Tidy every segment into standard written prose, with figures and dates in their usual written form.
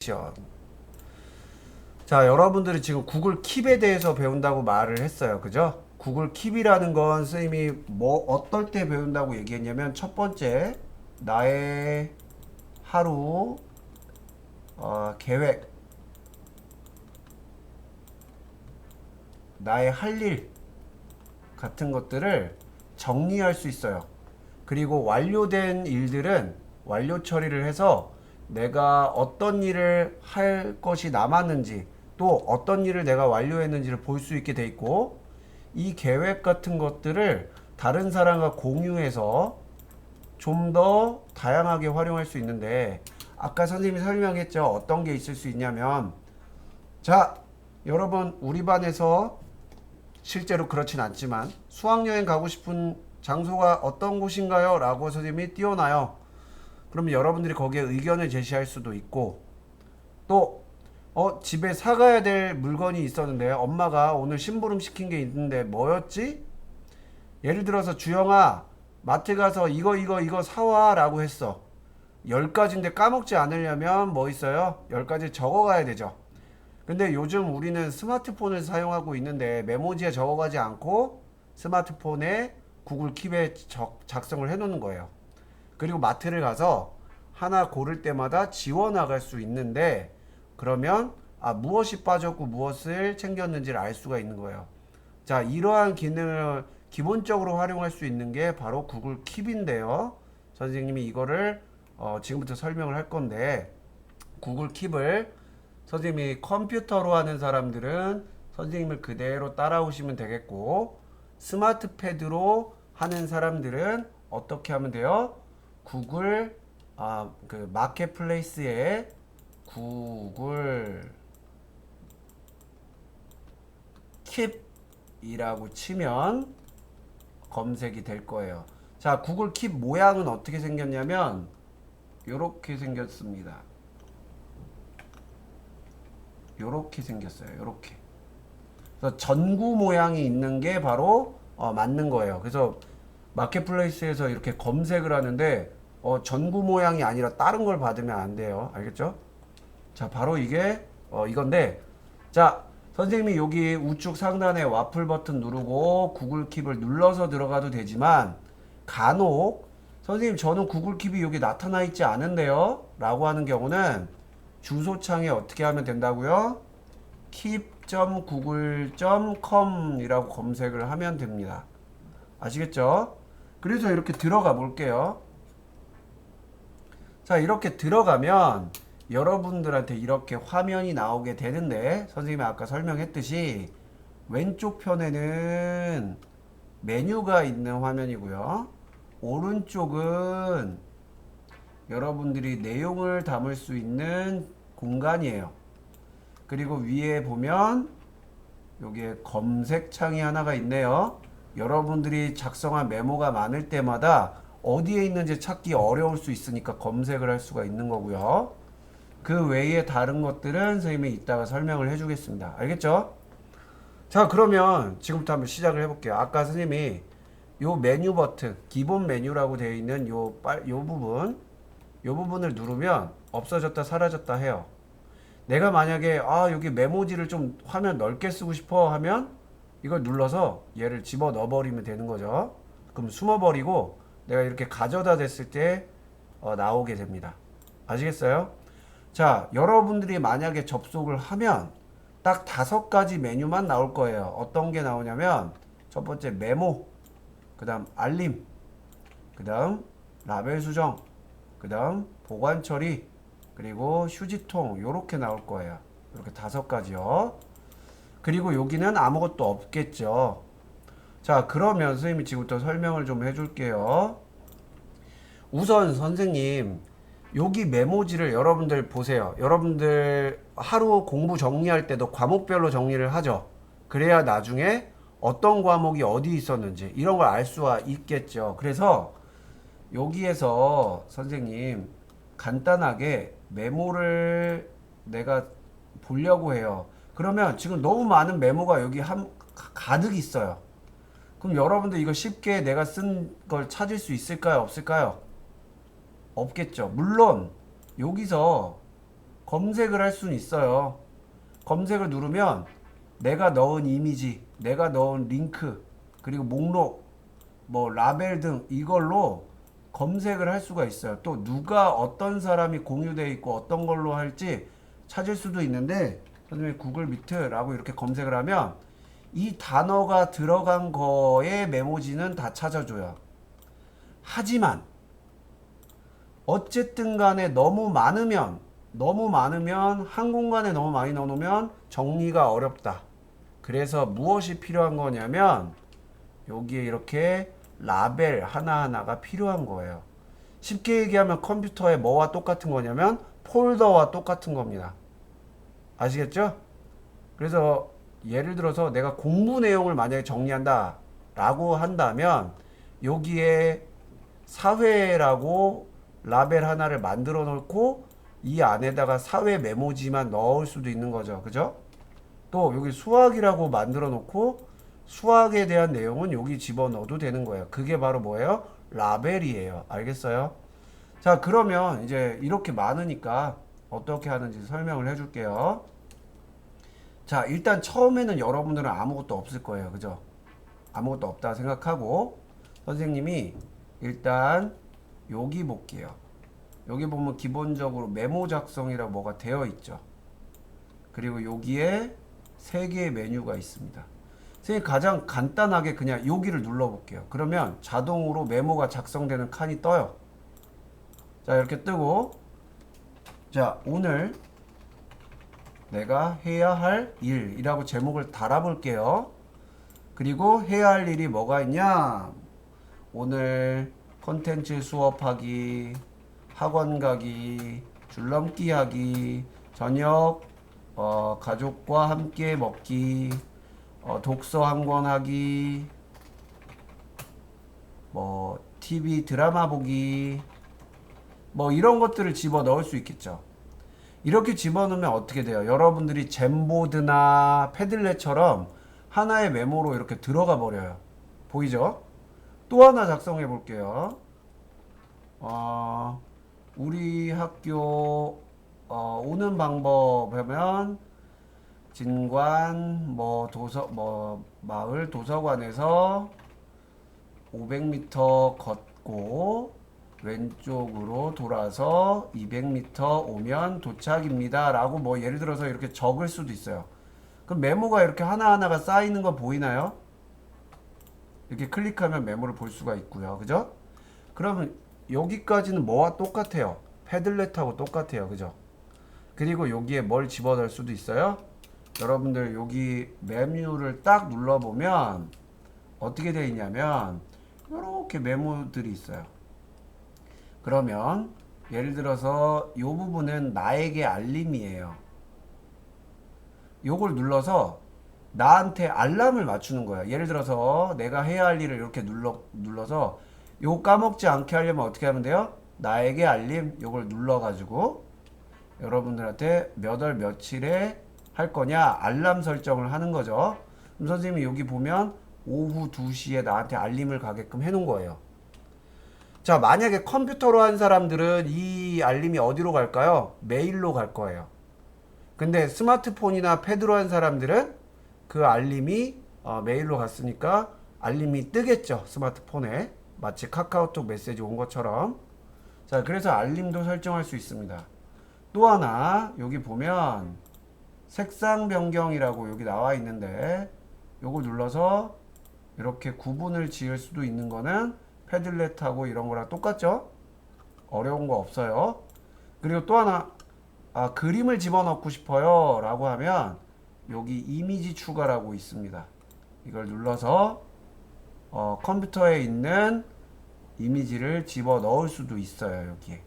시험. 자, 여러분들이 지금 구글 킵에 대해서 배운다고 말을 했어요. 그죠? 구글 킵이라는 건 선생님이 뭐 어떨 때 배운다고 얘기했냐면 첫 번째 나의 하루 계획, 나의 할 일 같은 것들을 정리할 수 있어요. 그리고 완료된 일들은 완료 처리를 해서 내가 어떤 일을 할 것이 남았는지 또 어떤 일을 내가 완료했는지를 볼 수 있게 돼 있고, 이 계획 같은 것들을 다른 사람과 공유해서 좀 더 다양하게 활용할 수 있는데, 아까 선생님이 설명했죠. 어떤 게 있을 수 있냐면, 자, 여러분 우리 반에서 실제로 그렇진 않지만 수학여행 가고 싶은 장소가 어떤 곳인가요? 라고 선생님이 띄워놔요. 그러면 여러분들이 거기에 의견을 제시할 수도 있고, 또 집에 사가야 될 물건이 있었는데 엄마가 오늘 심부름 시킨 게 있는데 뭐였지? 예를 들어서 주영아, 마트 가서 이거 사와 라고 했어. 10가지인데 까먹지 않으려면 뭐 있어요? 10가지 적어가야 되죠. 근데 요즘 우리는 스마트폰을 사용하고 있는데 메모지에 적어가지 않고 스마트폰에 구글 킵에 작성을 해놓는 거예요. 그리고 마트를 가서 하나 고를 때마다 지워 나갈 수 있는데, 그러면 무엇이 빠졌고 무엇을 챙겼는지를 알 수가 있는 거예요. 자, 이러한 기능을 기본적으로 활용할 수 있는 게 바로 구글 킵인데요. 선생님이 이거를 지금부터 설명을 할 건데, 구글 킵을 선생님이 컴퓨터로 하는 사람들은 선생님을 그대로 따라오시면 되겠고, 스마트 패드로 하는 사람들은 어떻게 하면 돼요? 구글 그 마켓플레이스에 구글 킵이라고 치면 검색이 될 거예요. 자, 구글 킵 모양은 어떻게 생겼냐면 요렇게 생겼습니다. 요렇게 생겼어요. 요렇게. 그래서 전구 모양이 있는 게 바로 맞는 거예요. 그래서 마켓플레이스에서 이렇게 검색을 하는데 전구 모양이 아니라 다른 걸 받으면 안 돼요. 알겠죠? 자, 바로 이게 이건데, 자, 선생님이 여기 우측 상단에 와플 버튼 누르고 구글 킵을 눌러서 들어가도 되지만, 간혹 선생님 저는 구글 킵이 여기 나타나 있지 않은데요? 라고 하는 경우는 주소창에 어떻게 하면 된다고요? keep.google.com 이라고 검색을 하면 됩니다. 아시겠죠? 그래서 이렇게 들어가 볼게요. 자, 이렇게 들어가면 여러분들한테 이렇게 화면이 나오게 되는데, 선생님이 아까 설명했듯이 왼쪽 편에는 메뉴가 있는 화면이고요. 오른쪽은 여러분들이 내용을 담을 수 있는 공간이에요. 그리고 위에 보면 여기에 검색창이 하나가 있네요. 여러분들이 작성한 메모가 많을 때마다 어디에 있는지 찾기 어려울 수 있으니까 검색을 할 수가 있는 거고요. 그 외에 다른 것들은 선생님이 이따가 설명을 해주겠습니다. 알겠죠? 자, 그러면 지금부터 한번 시작을 해볼게요. 아까 선생님이 요 메뉴 버튼, 기본 메뉴라고 되어 있는 요 부분을 누르면 없어졌다 사라졌다 해요. 내가 만약에 여기 메모지를 좀 화면 넓게 쓰고 싶어 하면 이걸 눌러서 얘를 집어 넣어 버리면 되는 거죠. 그럼 숨어 버리고 내가 이렇게 가져다 댔을 때 나오게 됩니다. 아시겠어요? 자, 여러분들이 만약에 접속을 하면 딱 5가지 메뉴만 나올 거예요. 어떤 게 나오냐면 첫 번째 메모, 그 다음 알림, 그 다음 라벨 수정, 그 다음 보관 처리, 그리고 휴지통, 요렇게 나올 거예요. 이렇게 5가지요. 그리고 여기는 아무것도 없겠죠. 자, 그러면 선생님이 지금부터 설명을 좀 해줄게요. 우선 선생님, 여기 메모지를 여러분들 보세요. 여러분들 하루 공부 정리할 때도 과목별로 정리를 하죠. 그래야 나중에 어떤 과목이 어디 있었는지 이런 걸 알 수가 있겠죠. 그래서 여기에서 선생님 간단하게 메모를 내가 보려고 해요. 그러면 지금 너무 많은 메모가 여기 가득 있어요. 그럼 여러분들 이거 쉽게 내가 쓴 걸 찾을 수 있을까요? 없을까요? 없겠죠. 물론 여기서 검색을 할 수는 있어요. 검색을 누르면 내가 넣은 이미지, 내가 넣은 링크, 그리고 목록, 뭐 라벨 등 이걸로 검색을 할 수가 있어요. 또 누가 어떤 사람이 공유되어 있고 어떤 걸로 할지 찾을 수도 있는데, 선생님이 구글 미트라고 이렇게 검색을 하면 이 단어가 들어간 거의 메모지는 다 찾아줘요. 하지만 어쨌든 간에 너무 많으면 한 공간에 너무 많이 넣어놓으면 정리가 어렵다. 그래서 무엇이 필요한 거냐면 여기에 이렇게 라벨 하나하나가 필요한 거예요. 쉽게 얘기하면 컴퓨터에 뭐와 똑같은 거냐면 폴더와 똑같은 겁니다. 아시겠죠? 그래서 예를 들어서 내가 공부 내용을 만약에 정리한다 라고 한다면 여기에 사회라고 라벨 하나를 만들어 놓고 이 안에다가 사회 메모지만 넣을 수도 있는 거죠. 그죠? 또 여기 수학이라고 만들어 놓고 수학에 대한 내용은 여기 집어넣어도 되는 거예요. 그게 바로 뭐예요? 라벨이에요. 알겠어요? 자, 그러면 이제 이렇게 많으니까 어떻게 하는지 설명을 해줄게요. 자, 일단 처음에는 여러분들은 아무것도 없을 거예요. 그죠? 아무것도 없다 생각하고 선생님이 일단 여기 볼게요. 여기 보면 기본적으로 메모 작성이라고 뭐가 되어 있죠. 그리고 여기에 3개의 메뉴가 있습니다. 선생님 가장 간단하게 그냥 여기를 눌러 볼게요. 그러면 자동으로 메모가 작성되는 칸이 떠요. 자, 이렇게 뜨고, 자, 오늘 내가 해야 할 일이라고 제목을 달아 볼게요. 그리고 해야 할 일이 뭐가 있냐? 오늘 컨텐츠 수업하기, 학원 가기, 줄넘기 하기, 저녁 가족과 함께 먹기, 독서 한 권 하기, 뭐 TV 드라마 보기, 뭐 이런 것들을 집어 넣을 수 있겠죠. 이렇게 집어넣으면 어떻게 돼요? 여러분들이 젠보드나 패들렛처럼 하나의 메모로 이렇게 들어가 버려요. 보이죠? 또 하나 작성해 볼게요. 우리 학교 오는 방법 하면 진관 마을 도서관에서 500m 걷고 왼쪽으로 돌아서 200m 오면 도착입니다 라고 뭐 예를 들어서 이렇게 적을 수도 있어요. 그럼 메모가 이렇게 하나하나가 쌓이는 거 보이나요? 이렇게 클릭하면 메모를 볼 수가 있고요. 그죠? 그러면 여기까지는 뭐와 똑같아요? 패들렛하고 똑같아요. 그죠? 그리고 여기에 뭘 집어넣을 수도 있어요. 여러분들 여기 메뉴를 딱 눌러보면 어떻게 되어 있냐면 이렇게 메모들이 있어요. 그러면 예를 들어서 이 부분은 나에게 알림이에요. 요걸 눌러서 나한테 알람을 맞추는 거야. 예를 들어서 내가 해야 할 일을 이렇게 눌러서 요 까먹지 않게 하려면 어떻게 하면 돼요? 나에게 알림 요걸 눌러가지고 여러분들한테 몇 월 며칠에 할 거냐 알람 설정을 하는 거죠. 그럼 선생님이 여기 보면 오후 2시에 나한테 알림을 가게끔 해놓은 거예요. 자, 만약에 컴퓨터로 한 사람들은 이 알림이 어디로 갈까요? 메일로 갈 거예요. 근데 스마트폰이나 패드로 한 사람들은 그 알림이 메일로 갔으니까 알림이 뜨겠죠. 스마트폰에. 마치 카카오톡 메시지 온 것처럼. 자, 그래서 알림도 설정할 수 있습니다. 또 하나 여기 보면 색상 변경이라고 여기 나와 있는데 요거 눌러서 이렇게 구분을 지을 수도 있는 거는 패들렛하고 이런 거랑 똑같죠? 어려운 거 없어요. 그리고 또 하나 그림을 집어넣고 싶어요 라고 하면 여기 이미지 추가라고 있습니다. 이걸 눌러서 컴퓨터에 있는 이미지를 집어넣을 수도 있어요. 여기에.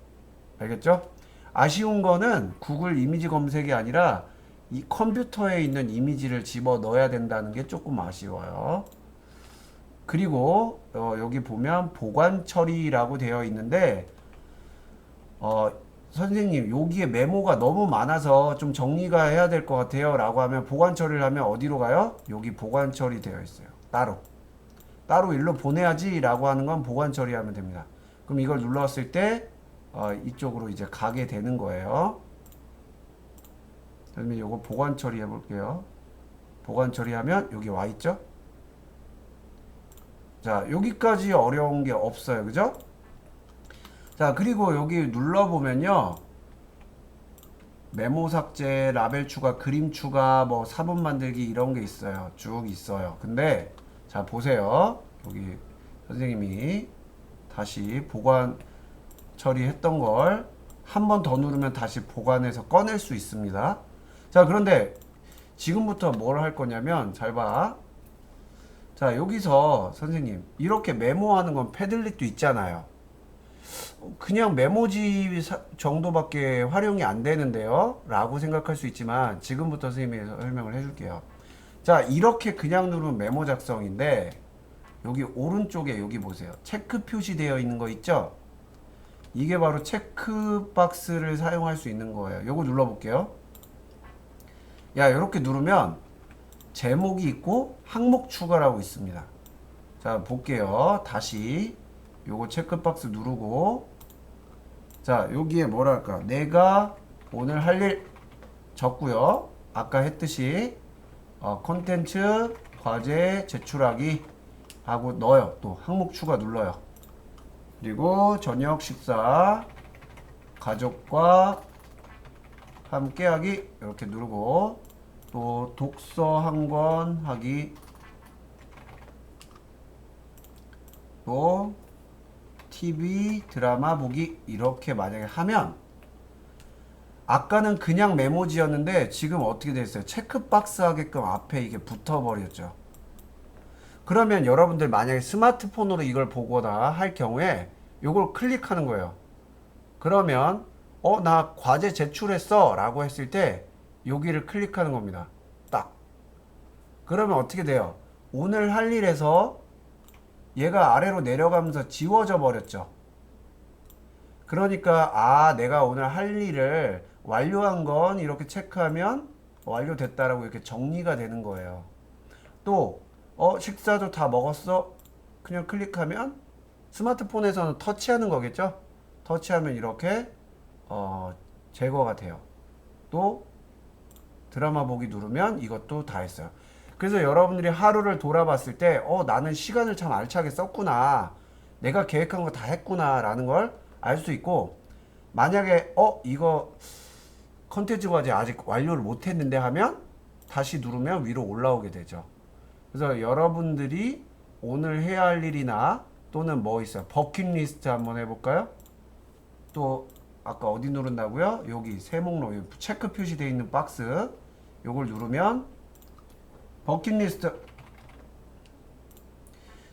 알겠죠? 아쉬운 거는 구글 이미지 검색이 아니라 이 컴퓨터에 있는 이미지를 집어넣어야 된다는 게 조금 아쉬워요. 그리고 여기 보면 보관 처리라고 되어 있는데 선생님 여기에 메모가 너무 많아서 좀 정리가 해야 될 것 같아요 라고 하면 보관 처리를 하면 어디로 가요? 여기 보관 처리 되어 있어요. 따로 일로 보내야지 라고 하는 건 보관 처리하면 됩니다. 그럼 이걸 눌렀을 때 이쪽으로 이제 가게 되는 거예요. 그다음에 요거 보관 처리해 볼게요. 보관 처리하면 여기 와 있죠? 자, 여기까지 어려운 게 없어요. 그죠? 자, 그리고 여기 눌러보면요. 메모 삭제, 라벨 추가, 그림 추가, 뭐 사본 만들기 이런 게 있어요. 쭉 있어요. 근데 자, 보세요. 여기 선생님이 다시 보관 처리했던 걸 한 번 더 누르면 다시 보관해서 꺼낼 수 있습니다. 자, 그런데 지금부터 뭘 할 거냐면 잘 봐. 자, 여기서 선생님 이렇게 메모하는 건 패들릿도 있잖아요. 그냥 메모지 정도밖에 활용이 안 되는데요 라고 생각할 수 있지만 지금부터 선생님이 설명을 해줄게요. 자, 이렇게 그냥 누르면 메모 작성인데 여기 오른쪽에 여기 보세요. 체크 표시되어 있는 거 있죠? 이게 바로 체크박스를 사용할 수 있는 거예요. 요거 눌러볼게요. 야, 이렇게 누르면 제목이 있고 항목 추가라고 있습니다. 자, 볼게요. 다시 요거 체크박스 누르고, 자, 여기에 뭐랄까, 내가 오늘 할 일 적고요. 아까 했듯이 콘텐츠 과제 제출하기 하고 넣어요. 또 항목 추가 눌러요. 그리고 저녁 식사 가족과 함께하기 이렇게 누르고, 또 독서 한 권 하기, 또 TV 드라마 보기 이렇게 만약에 하면, 아까는 그냥 메모지였는데 지금 어떻게 됐어요? 체크박스 하게끔 앞에 이게 붙어버렸죠. 그러면 여러분들 만약에 스마트폰으로 이걸 보거나 할 경우에 이걸 클릭하는 거예요. 그러면 나 과제 제출했어 라고 했을 때 여기를 클릭하는 겁니다. 딱. 그러면 어떻게 돼요? 오늘 할 일에서 얘가 아래로 내려가면서 지워져 버렸죠. 그러니까 내가 오늘 할 일을 완료한 건 이렇게 체크하면 완료됐다라고 이렇게 정리가 되는 거예요. 또 식사도 다 먹었어? 그냥 클릭하면 스마트폰에서는 터치하는 거겠죠? 터치하면 이렇게 제거가 돼요. 또 드라마 보기 누르면 이것도 다 했어요. 그래서 여러분들이 하루를 돌아봤을 때 나는 시간을 참 알차게 썼구나, 내가 계획한 거 다 했구나 라는 걸 알 수 있고, 만약에 이거 컨텐츠 과제 아직 완료를 못 했는데 하면 다시 누르면 위로 올라오게 되죠. 그래서 여러분들이 오늘 해야 할 일이나 또는 뭐 있어요? 버킷리스트 한번 해볼까요? 또 아까 어디 누른다고요? 여기 세목록 체크 표시되어 있는 박스 요걸 누르면 버킷리스트,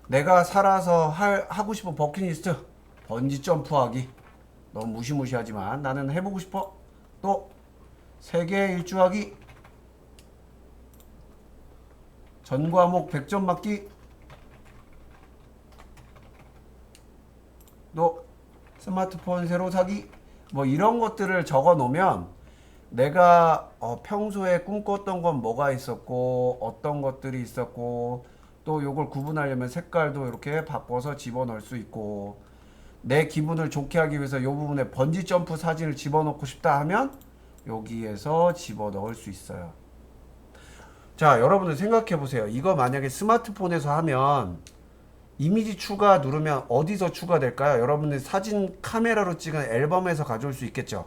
내가 살아서 하고 싶은 버킷리스트, 번지 점프하기. 너무 무시무시하지만 나는 해보고 싶어. 또 세계 일주하기, 전 과목 100점 맞기, 또 스마트폰 새로 사기, 뭐 이런 것들을 적어 놓으면 내가 평소에 꿈꿨던 건 뭐가 있었고 어떤 것들이 있었고, 또 요걸 구분하려면 색깔도 이렇게 바꿔서 집어넣을 수 있고, 내 기분을 좋게 하기 위해서 요 부분에 번지 점프 사진을 집어넣고 싶다 하면 여기에서 집어넣을 수 있어요. 자, 여러분들 생각해 보세요. 이거 만약에 스마트폰에서 하면 이미지 추가 누르면 어디서 추가될까요? 여러분들 사진 카메라로 찍은 앨범에서 가져올 수 있겠죠.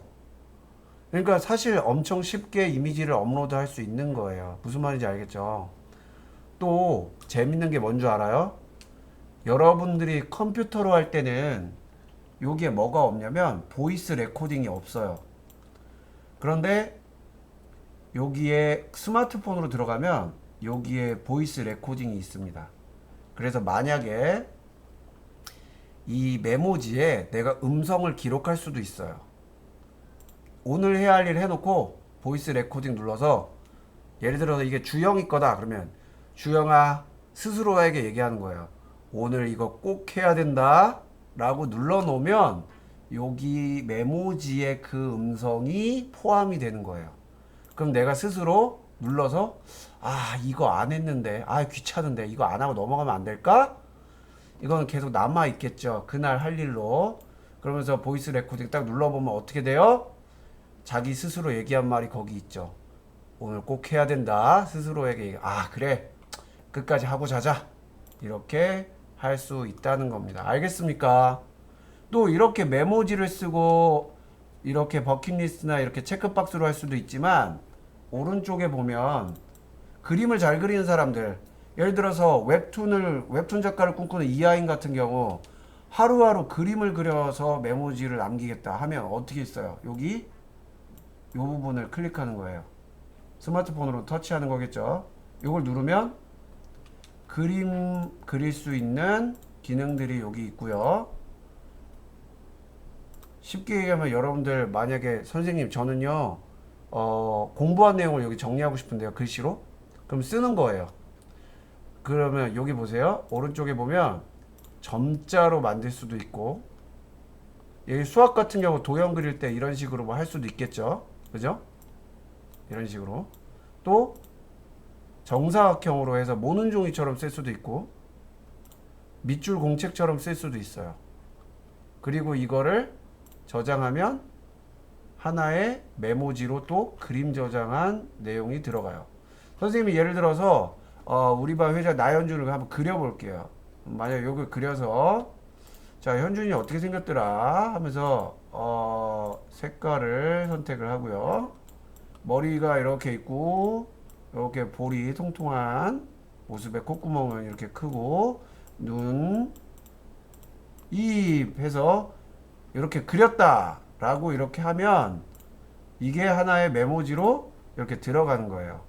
그러니까 사실 엄청 쉽게 이미지를 업로드 할 수 있는 거예요. 무슨 말인지 알겠죠? 또 재밌는 게 뭔 줄 알아요? 여러분들이 컴퓨터로 할 때는 여기에 뭐가 없냐면 보이스 레코딩이 없어요. 그런데 여기에 스마트폰으로 들어가면 여기에 보이스 레코딩이 있습니다. 그래서 만약에 이 메모지에 내가 음성을 기록할 수도 있어요. 오늘 해야 할 일 해놓고 보이스 레코딩 눌러서, 예를 들어서 이게 주영이 거다 그러면 주영아 스스로에게 얘기하는 거예요. 오늘 이거 꼭 해야 된다 라고 눌러 놓으면 여기 메모지에 그 음성이 포함이 되는 거예요. 그럼 내가 스스로 눌러서 이거 안 했는데 귀찮은데 이거 안 하고 넘어가면 안 될까? 이거는 계속 남아 있겠죠. 그날 할 일로. 그러면서 보이스 레코딩 딱 눌러보면 어떻게 돼요? 자기 스스로 얘기한 말이 거기 있죠. 오늘 꼭 해야 된다. 스스로에게 아 그래 끝까지 하고 자자 이렇게 할 수 있다는 겁니다. 알겠습니까? 또 이렇게 메모지를 쓰고 이렇게 버킷리스트나 이렇게 체크박스로 할 수도 있지만 오른쪽에 보면 그림을 잘 그리는 사람들 예를 들어서 웹툰 작가를 꿈꾸는 이하인 같은 경우 하루하루 그림을 그려서 메모지를 남기겠다 하면 어떻게 있어요? 여기 이 부분을 클릭하는 거예요. 스마트폰으로 터치하는 거겠죠. 이걸 누르면 그림 그릴 수 있는 기능들이 여기 있고요. 쉽게 얘기하면 여러분들 만약에 선생님 저는요 공부한 내용을 여기 정리하고 싶은데요 글씨로 그럼 쓰는 거예요. 그러면 여기 보세요. 오른쪽에 보면 점자로 만들 수도 있고 여기 수학 같은 경우 도형 그릴 때 이런 식으로 뭐 할 수도 있겠죠. 그죠? 이런 식으로 또 정사각형으로 해서 모는 종이처럼 쓸 수도 있고 밑줄 공책처럼 쓸 수도 있어요. 그리고 이거를 저장하면 하나의 메모지로 또 그림 저장한 내용이 들어가요. 선생님이 예를 들어서 우리 반 회장 나현준을 한번 그려볼게요. 만약 여기 그려서 자 현준이 어떻게 생겼더라 하면서 색깔을 선택을 하고요. 머리가 이렇게 있고 이렇게 볼이 통통한 모습에 콧구멍은 이렇게 크고 눈, 입 해서 이렇게 그렸다 라고 이렇게 하면 이게 하나의 메모지로 이렇게 들어가는 거예요.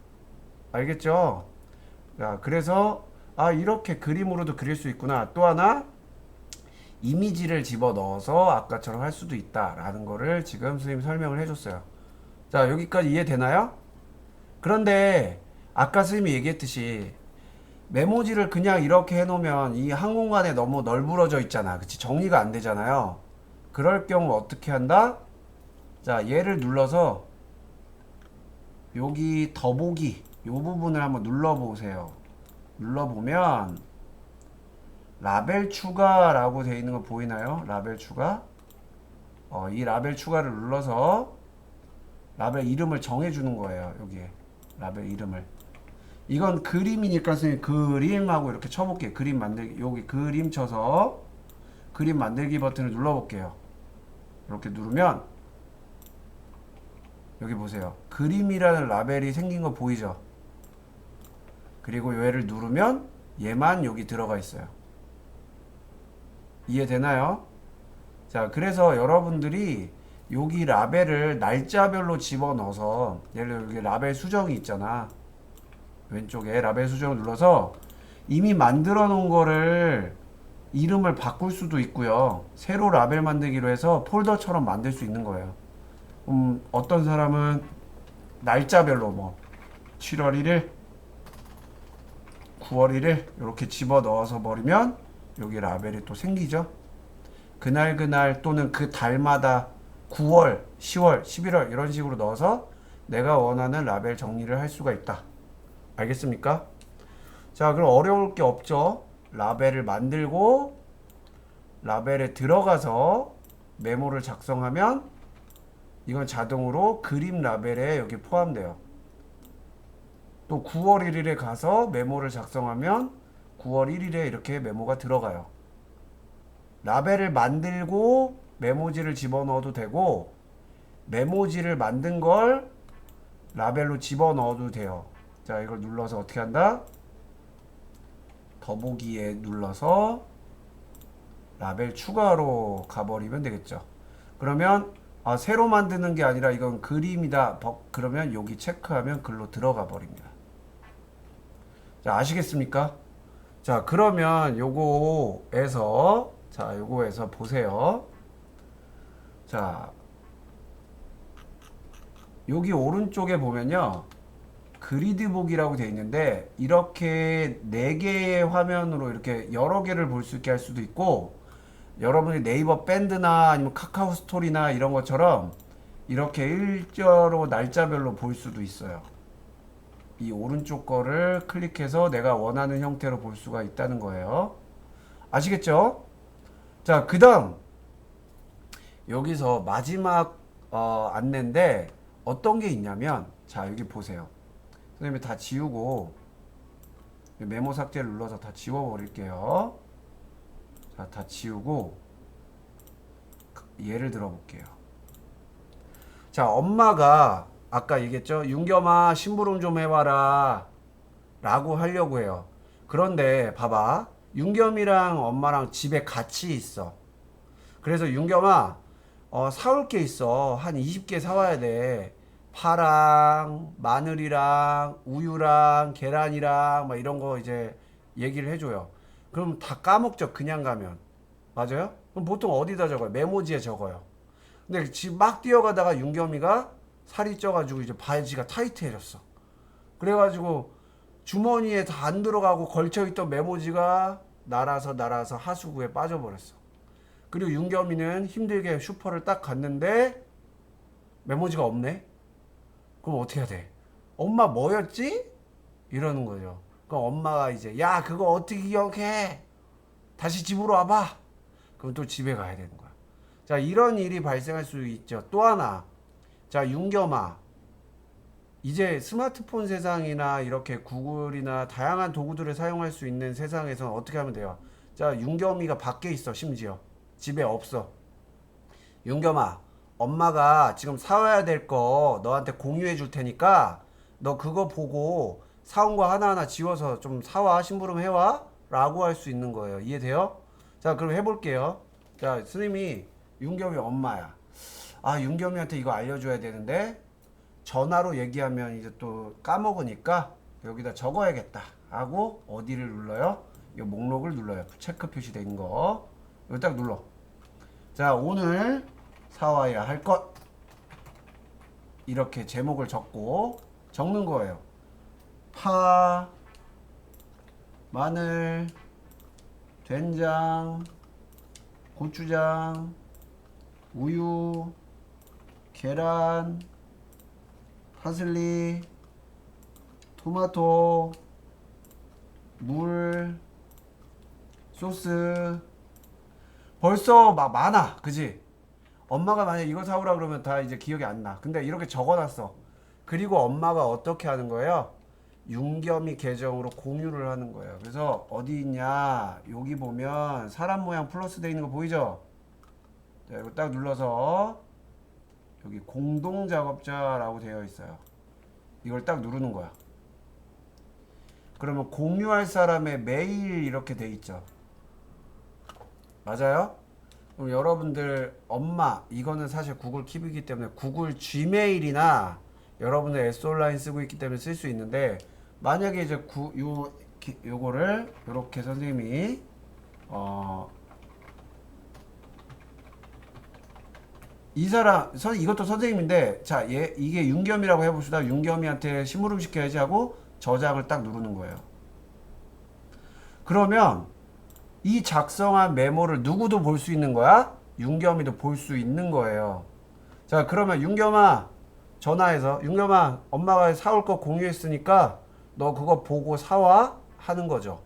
알겠죠? 자, 그래서 이렇게 그림으로도 그릴 수 있구나. 또 하나 이미지를 집어넣어서 아까처럼 할 수도 있다라는 거를 지금 선생님이 설명을 해줬어요. 자, 여기까지 이해되나요? 그런데 아까 선생님이 얘기했듯이 메모지를 그냥 이렇게 해놓으면 이 한 공간에 너무 널브러져 있잖아. 그치? 정리가 안 되잖아요. 그럴 경우 어떻게 한다? 자, 얘를 눌러서 여기 더보기 이 부분을 한번 눌러보세요. 눌러보면 라벨 추가라고 되어 있는 거 보이나요? 라벨 추가. 이 라벨 추가를 눌러서 라벨 이름을 정해주는 거예요. 여기에 라벨 이름을. 이건 그림이니까 선생님 그림하고 이렇게 쳐볼게요. 그림 만들기. 여기 그림 쳐서 그림 만들기 버튼을 눌러볼게요. 이렇게 누르면 여기 보세요. 그림이라는 라벨이 생긴 거 보이죠? 그리고 얘를 누르면 얘만 여기 들어가 있어요. 이해되나요? 자, 그래서 여러분들이 여기 라벨을 날짜별로 집어넣어서 예를 들어 여기 라벨 수정이 있잖아. 왼쪽에 라벨 수정을 눌러서 이미 만들어 놓은 거를 이름을 바꿀 수도 있고요. 새로 라벨 만들기로 해서 폴더처럼 만들 수 있는 거예요. 어떤 사람은 날짜별로 뭐 7월 1일, 9월 1일 이렇게 집어넣어서 버리면 여기 라벨이 또 생기죠. 그날 또는 그 달마다 9월, 10월, 11월 이런 식으로 넣어서 내가 원하는 라벨 정리를 할 수가 있다. 알겠습니까? 자, 그럼 어려울 게 없죠. 라벨을 만들고 라벨에 들어가서 메모를 작성하면 이건 자동으로 그림 라벨에 여기 포함돼요. 또 9월 1일에 가서 메모를 작성하면 9월 1일에 이렇게 메모가 들어가요. 라벨을 만들고 메모지를 집어넣어도 되고 메모지를 만든 걸 라벨로 집어넣어도 돼요. 자, 이걸 눌러서 어떻게 한다? 더보기에 눌러서 라벨 추가로 가버리면 되겠죠. 그러면 새로 만드는 게 아니라 이건 그림이다. 그러면 여기 체크하면 글로 들어가 버립니다. 자, 아시겠습니까? 자, 그러면 요거에서 보세요. 자, 여기 오른쪽에 보면요. 그리드 보기라고 되어 있는데 이렇게 4개의 화면으로 이렇게 여러 개를 볼 수 있게 할 수도 있고 여러분이 네이버 밴드나 아니면 카카오 스토리나 이런 것처럼 이렇게 일자로 날짜별로 볼 수도 있어요. 이 오른쪽 거를 클릭해서 내가 원하는 형태로 볼 수가 있다는 거예요. 아시겠죠? 자, 그 다음 여기서 마지막 안내인데 어떤 게 있냐면 자, 여기 보세요. 선생님이 다 지우고 메모 삭제를 눌러서 다 지워버릴게요. 자, 다 지우고 예를 들어볼게요. 자, 엄마가 아까 얘기했죠. 윤겸아 심부름 좀 해와라 라고 하려고 해요. 그런데 봐봐, 윤겸이랑 엄마랑 집에 같이 있어. 그래서 윤겸아 사올 게 있어. 한 20개 사와야 돼. 파랑 마늘이랑 우유랑 계란이랑 막 이런 거 이제 얘기를 해줘요. 그럼 다 까먹죠, 그냥 가면. 맞아요? 그럼 보통 어디다 적어요? 메모지에 적어요. 근데 집 막 뛰어가다가 윤겸이가 살이 쪄가지고 이제 바지가 타이트해졌어. 그래가지고 주머니에 다 안 들어가고 걸쳐있던 메모지가 날아서 하수구에 빠져버렸어. 그리고 윤겸이는 힘들게 슈퍼를 딱 갔는데 메모지가 없네? 그럼 어떻게 해야 돼? 엄마 뭐였지? 이러는 거죠. 그럼 엄마가 이제 야 그거 어떻게 기억해? 다시 집으로 와봐. 그럼 또 집에 가야 되는 거야. 자, 이런 일이 발생할 수 있죠. 또 하나. 자, 윤겸아. 이제 스마트폰 세상이나 이렇게 구글이나 다양한 도구들을 사용할 수 있는 세상에서는 어떻게 하면 돼요? 자, 윤겸이가 밖에 있어, 심지어. 집에 없어. 윤겸아, 엄마가 지금 사와야 될 거 너한테 공유해 줄 테니까 너 그거 보고 사온 거 하나하나 지워서 좀 사와, 심부름 해와 라고 할 수 있는 거예요. 이해돼요? 자, 그럼 해볼게요. 자, 스님이 윤겸이 엄마야. 아, 윤겸이한테 이거 알려줘야 되는데 전화로 얘기하면 이제 또 까먹으니까 여기다 적어야겠다 하고 어디를 눌러요? 이 목록을 눌러요. 체크 표시된 거 이거 딱 눌러. 자, 오늘 사와야 할 것 이렇게 제목을 적고 적는 거예요. 파, 마늘, 된장, 고추장, 우유, 계란, 파슬리, 토마토, 물, 소스. 벌써 막 많아, 그지? 엄마가 만약에 이거 사오라 그러면 다 이제 기억이 안 나. 근데 이렇게 적어놨어. 그리고 엄마가 어떻게 하는 거예요? 윤겸이 계정으로 공유를 하는 거예요. 그래서 어디 있냐? 여기 보면 사람 모양 플러스 돼 있는 거 보이죠? 자, 이거 딱 눌러서 여기 공동 작업자라고 되어 있어요. 이걸 딱 누르는 거야. 그러면 공유할 사람의 메일 이렇게 돼 있죠. 맞아요? 그럼 여러분들 엄마 이거는 사실 구글 킵이기 때문에 구글 지메일이나 여러분들 S온라인 쓰고 있기 때문에 쓸 수 있는데 만약에 이제 요거를 이렇게 선생님이 이 사람 이것도 선생님인데 자 이게 윤겸이라고 해봅시다. 윤겸이한테 심부름 시켜야지 하고 저장을 딱 누르는 거예요. 그러면 이 작성한 메모를 누구도 볼 수 있는 거야? 윤겸이도 볼 수 있는 거예요. 자, 그러면 윤겸아 전화해서 윤겸아 엄마가 사올 거 공유했으니까 너 그거 보고 사와 하는 거죠.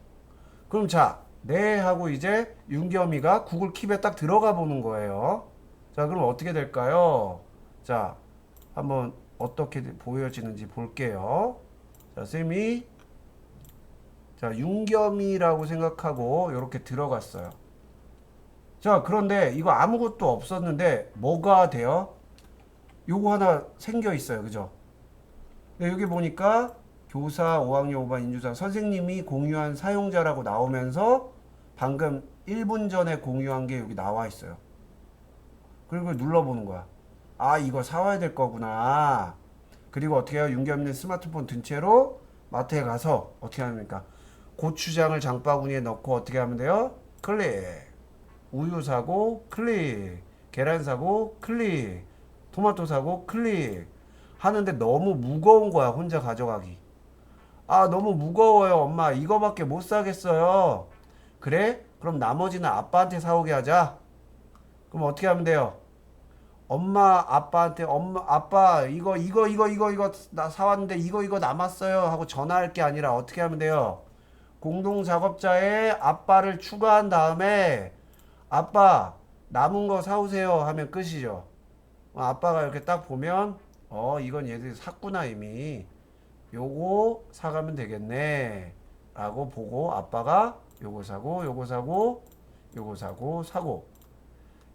그럼 자, 네 하고 이제 윤겸이가 구글 킵에 딱 들어가 보는 거예요. 자, 그럼 어떻게 될까요? 자, 한번 어떻게 보여지는지 볼게요. 자, 쌤이 자, 윤겸이라고 생각하고 이렇게 들어갔어요. 자, 그런데 이거 아무것도 없었는데 뭐가 돼요? 요거 하나 생겨 있어요. 그죠? 여기 보니까 교사 5학년 5반 인주상 선생님이 공유한 사용자라고 나오면서 방금 1분 전에 공유한 게 여기 나와 있어요. 그리고 눌러보는 거야. 아, 이거 사와야 될 거구나. 그리고 어떻게 해요? 윤겸이는 스마트폰 든 채로 마트에 가서 어떻게 합니까? 고추장을 장바구니에 넣고 어떻게 하면 돼요? 클릭. 우유 사고 클릭. 계란 사고 클릭. 토마토 사고 클릭. 하는데 너무 무거운 거야, 혼자 가져가기. 아, 너무 무거워요, 엄마. 이거밖에 못 사겠어요. 그래? 그럼 나머지는 아빠한테 사오게 하자. 그럼 어떻게 하면 돼요? 엄마, 아빠한테, 아빠, 이거 나 사왔는데 이거 남았어요. 하고 전화할 게 아니라 어떻게 하면 돼요? 공동 작업자에 아빠를 추가한 다음에 아빠, 남은 거 사오세요. 하면 끝이죠. 아빠가 이렇게 딱 보면, 이건 얘들이 샀구나, 이미. 요거 사가면 되겠네 라고 보고 아빠가 요거 사고 요거 사고 요거 사고 사고,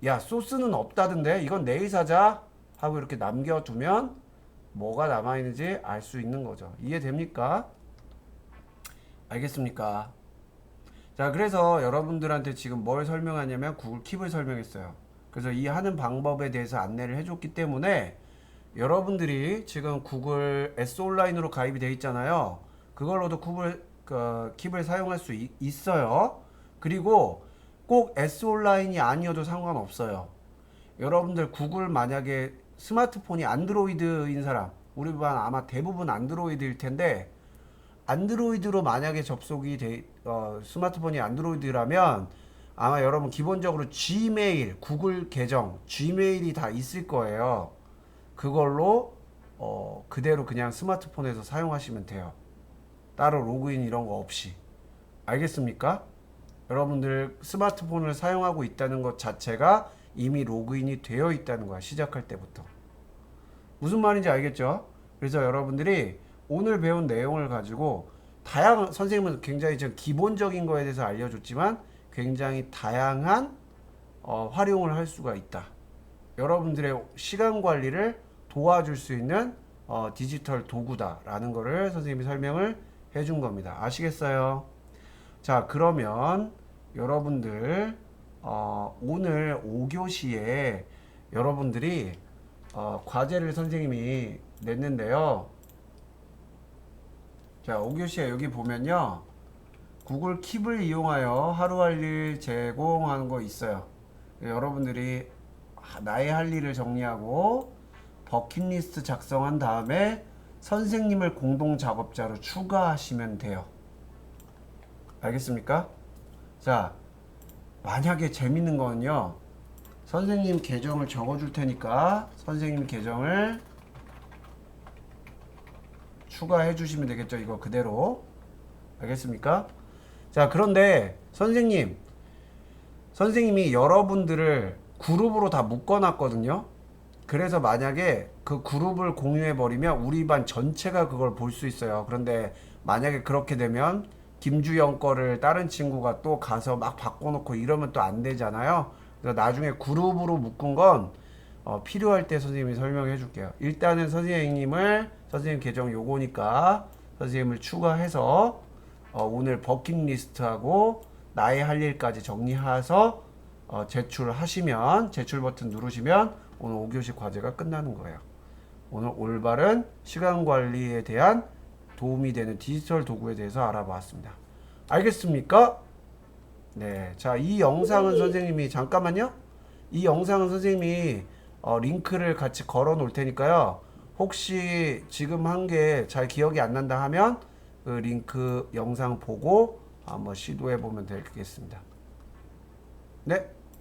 야 소스는 없다던데 이건 내일 사자 하고 이렇게 남겨두면 뭐가 남아있는지 알 수 있는 거죠. 이해됩니까? 알겠습니까? 자, 그래서 여러분들한테 지금 뭘 설명하냐면 구글 킵을 설명했어요. 그래서 이 하는 방법에 대해서 안내를 해줬기 때문에 여러분들이 지금 구글 S 온라인으로 가입이 돼 있잖아요. 그걸로도 구글 킵을 사용할 수 있어요. 그리고 꼭 S 온라인이 아니어도 상관없어요. 여러분들 구글 만약에 스마트폰이 안드로이드인 사람, 우리 반 아마 대부분 안드로이드일 텐데, 안드로이드로 만약에 접속이 스마트폰이 안드로이드라면 아마 여러분 기본적으로 지메일, 구글 계정, 지메일이 다 있을 거예요. 그걸로 그대로 그냥 스마트폰에서 사용하시면 돼요. 따로 로그인 이런 거 없이. 알겠습니까? 여러분들 스마트폰을 사용하고 있다는 것 자체가 이미 로그인이 되어 있다는 거야. 시작할 때부터. 무슨 말인지 알겠죠? 그래서 여러분들이 오늘 배운 내용을 가지고 선생님은 굉장히 좀 기본적인 거에 대해서 알려줬지만 굉장히 다양한 활용을 할 수가 있다. 여러분들의 시간 관리를 도와줄 수 있는 디지털 도구다라는 거를 선생님이 설명을 해준 겁니다. 아시겠어요? 자, 그러면 여러분들 오늘 5교시에 여러분들이 과제를 선생님이 냈는데요. 자, 5교시에 여기 보면요. 구글 킵을 이용하여 하루 할 일 제공하는 거 있어요. 여러분들이 나의 할 일을 정리하고 버킷리스트 작성한 다음에 선생님을 공동 작업자로 추가하시면 돼요. 알겠습니까? 자, 만약에 재밌는 거는요. 선생님 계정을 적어줄 테니까 선생님 계정을 추가해 주시면 되겠죠. 이거 그대로. 알겠습니까? 자, 그런데 선생님이 여러분들을 그룹으로 다 묶어놨거든요. 그래서 만약에 그 그룹을 공유해버리면 우리 반 전체가 그걸 볼 수 있어요. 그런데 만약에 그렇게 되면 김주영 거를 다른 친구가 또 가서 막 바꿔놓고 이러면 또 안 되잖아요. 그래서 나중에 그룹으로 묶은 건 필요할 때 선생님이 설명해 줄게요. 일단은 선생님 계정 요거니까 선생님을 추가해서 오늘 버킷리스트하고 나의 할 일까지 정리해서 제출하시면 제출 버튼 누르시면 오늘 5교시 과제가 끝나는 거예요. 오늘 올바른 시간 관리에 대한 도움이 되는 디지털 도구에 대해서 알아봤습니다. 알겠습니까? 네. 자, 이 영상은 선생님이 잠깐만요. 이 영상은 선생님이 링크를 같이 걸어 놓을 테니까요. 혹시 지금 한 게 잘 기억이 안 난다 하면 그 링크 영상 보고 한번 시도해 보면 되겠습니다. 네.